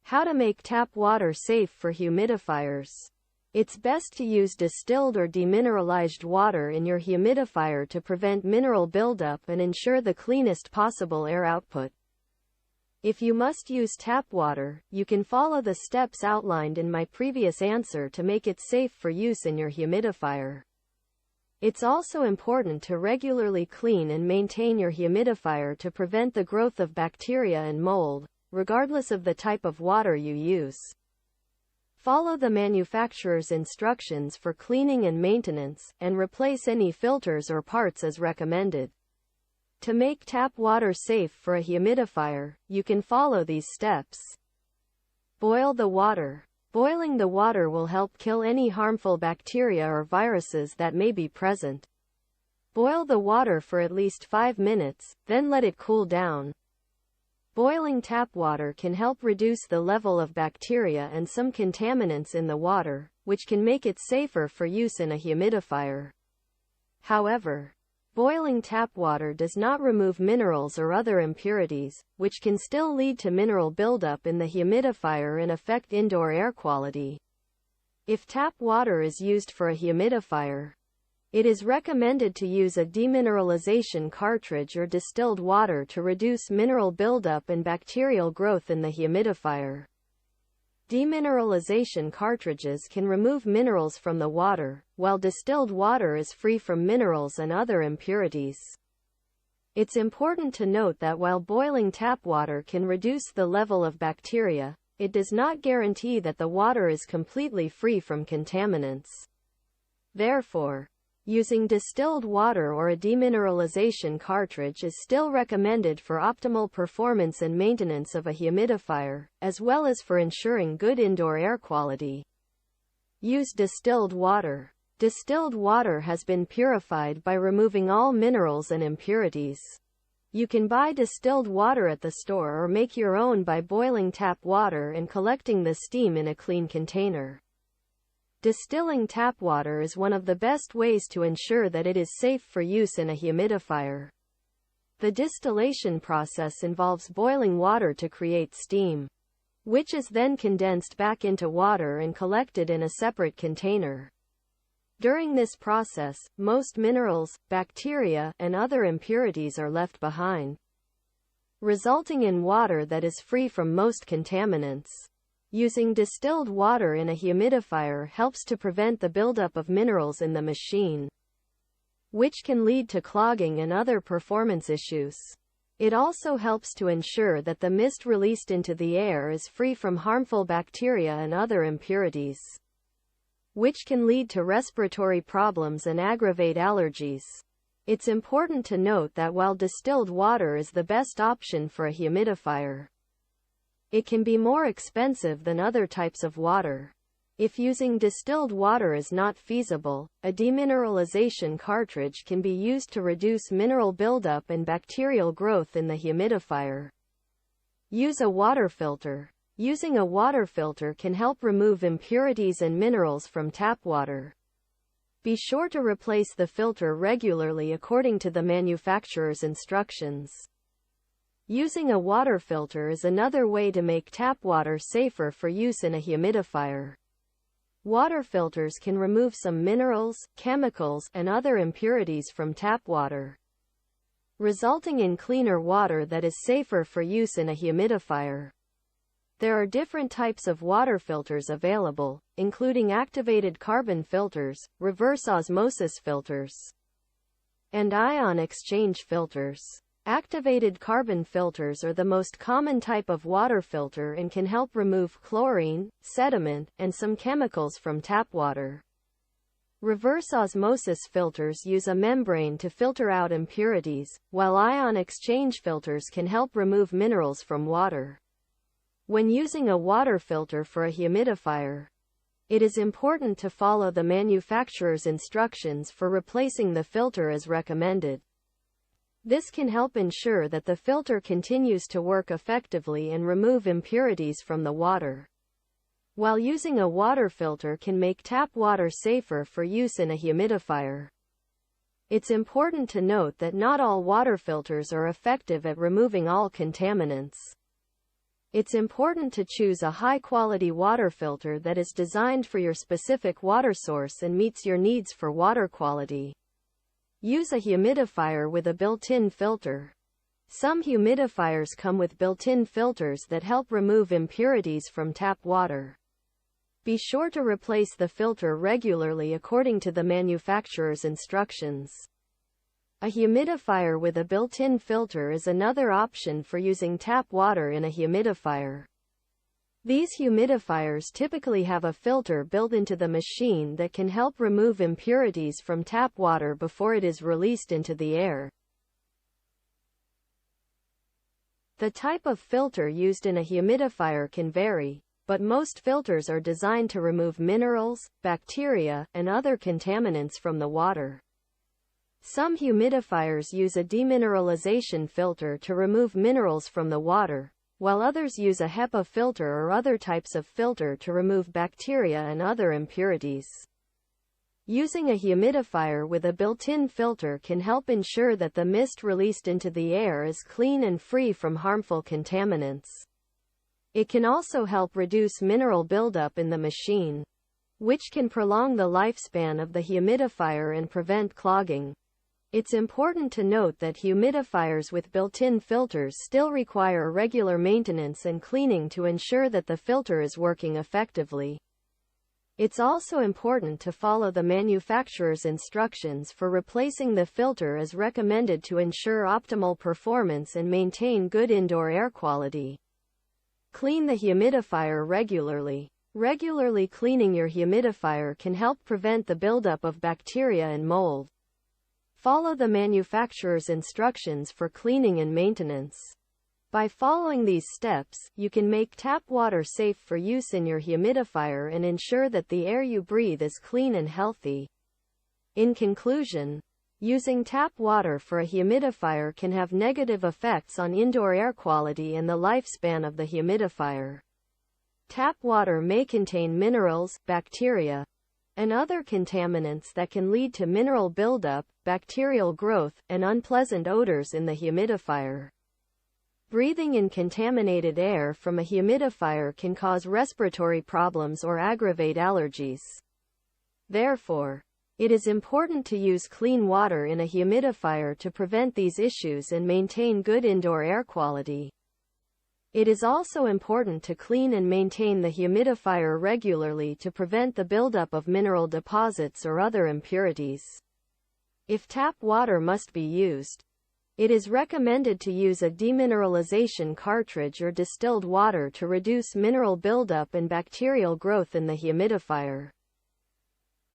How to make tap water safe for humidifiers. It's best to use distilled or demineralized water in your humidifier to prevent mineral buildup and ensure the cleanest possible air output. If you must use tap water, you can follow the steps outlined in my previous answer to make it safe for use in your humidifier. It's also important to regularly clean and maintain your humidifier to prevent the growth of bacteria and mold, regardless of the type of water you use. Follow the manufacturer's instructions for cleaning and maintenance, and replace any filters or parts as recommended. To make tap water safe for a humidifier, you can follow these steps. Boil the water. Boiling the water will help kill any harmful bacteria or viruses that may be present. Boil the water for at least 5 minutes, then let it cool down. Boiling tap water can help reduce the level of bacteria and some contaminants in the water, which can make it safer for use in a humidifier. However, boiling tap water does not remove minerals or other impurities, which can still lead to mineral buildup in the humidifier and affect indoor air quality. If tap water is used for a humidifier, it is recommended to use a demineralization cartridge or distilled water to reduce mineral buildup and bacterial growth in the humidifier. Demineralization cartridges can remove minerals from the water, while distilled water is free from minerals and other impurities. It's important to note that while boiling tap water can reduce the level of bacteria, it does not guarantee that the water is completely free from contaminants. Therefore, using distilled water or a demineralization cartridge is still recommended for optimal performance and maintenance of a humidifier, as well as for ensuring good indoor air quality. Use distilled water. Distilled water has been purified by removing all minerals and impurities. You can buy distilled water at the store or make your own by boiling tap water and collecting the steam in a clean container. Distilling tap water is one of the best ways to ensure that it is safe for use in a humidifier. The distillation process involves boiling water to create steam, which is then condensed back into water and collected in a separate container. During this process, most minerals, bacteria, and other impurities are left behind, resulting in water that is free from most contaminants. Using distilled water in a humidifier helps to prevent the buildup of minerals in the machine, which can lead to clogging and other performance issues. It also helps to ensure that the mist released into the air is free from harmful bacteria and other impurities, which can lead to respiratory problems and aggravate allergies. It's important to note that while distilled water is the best option for a humidifier, it can be more expensive than other types of water. If using distilled water is not feasible, a demineralization cartridge can be used to reduce mineral buildup and bacterial growth in the humidifier. Use a water filter. Using a water filter can help remove impurities and minerals from tap water. Be sure to replace the filter regularly according to the manufacturer's instructions. Using a water filter is another way to make tap water safer for use in a humidifier. Water filters can remove some minerals, chemicals, and other impurities from tap water, resulting in cleaner water that is safer for use in a humidifier. There are different types of water filters available, including activated carbon filters, reverse osmosis filters, and ion exchange filters. Activated carbon filters are the most common type of water filter and can help remove chlorine, sediment, and some chemicals from tap water. Reverse osmosis filters use a membrane to filter out impurities, while ion exchange filters can help remove minerals from water. When using a water filter for a humidifier, it is important to follow the manufacturer's instructions for replacing the filter as recommended. This can help ensure that the filter continues to work effectively and remove impurities from the water. While using a water filter can make tap water safer for use in a humidifier, it's important to note that not all water filters are effective at removing all contaminants. It's important to choose a high-quality water filter that is designed for your specific water source and meets your needs for water quality. Use a humidifier with a built-in filter. Some humidifiers come with built-in filters that help remove impurities from tap water. Be sure to replace the filter regularly according to the manufacturer's instructions. A humidifier with a built-in filter is another option for using tap water in a humidifier. These humidifiers typically have a filter built into the machine that can help remove impurities from tap water before it is released into the air. The type of filter used in a humidifier can vary, but most filters are designed to remove minerals, bacteria, and other contaminants from the water. Some humidifiers use a demineralization filter to remove minerals from the water, while others use a HEPA filter or other types of filter to remove bacteria and other impurities. Using a humidifier with a built-in filter can help ensure that the mist released into the air is clean and free from harmful contaminants. It can also help reduce mineral buildup in the machine, which can prolong the lifespan of the humidifier and prevent clogging. It's important to note that humidifiers with built-in filters still require regular maintenance and cleaning to ensure that the filter is working effectively. It's also important to follow the manufacturer's instructions for replacing the filter as recommended to ensure optimal performance and maintain good indoor air quality. Clean the humidifier regularly. Regularly cleaning your humidifier can help prevent the buildup of bacteria and mold. Follow the manufacturer's instructions for cleaning and maintenance. By following these steps, you can make tap water safe for use in your humidifier and ensure that the air you breathe is clean and healthy. In conclusion, using tap water for a humidifier can have negative effects on indoor air quality and the lifespan of the humidifier. Tap water may contain minerals, bacteria, and other contaminants that can lead to mineral buildup, bacterial growth, and unpleasant odors in the humidifier. Breathing in contaminated air from a humidifier can cause respiratory problems or aggravate allergies. Therefore, it is important to use clean water in a humidifier to prevent these issues and maintain good indoor air quality. It is also important to clean and maintain the humidifier regularly to prevent the buildup of mineral deposits or other impurities. If tap water must be used, it is recommended to use a demineralization cartridge or distilled water to reduce mineral buildup and bacterial growth in the humidifier.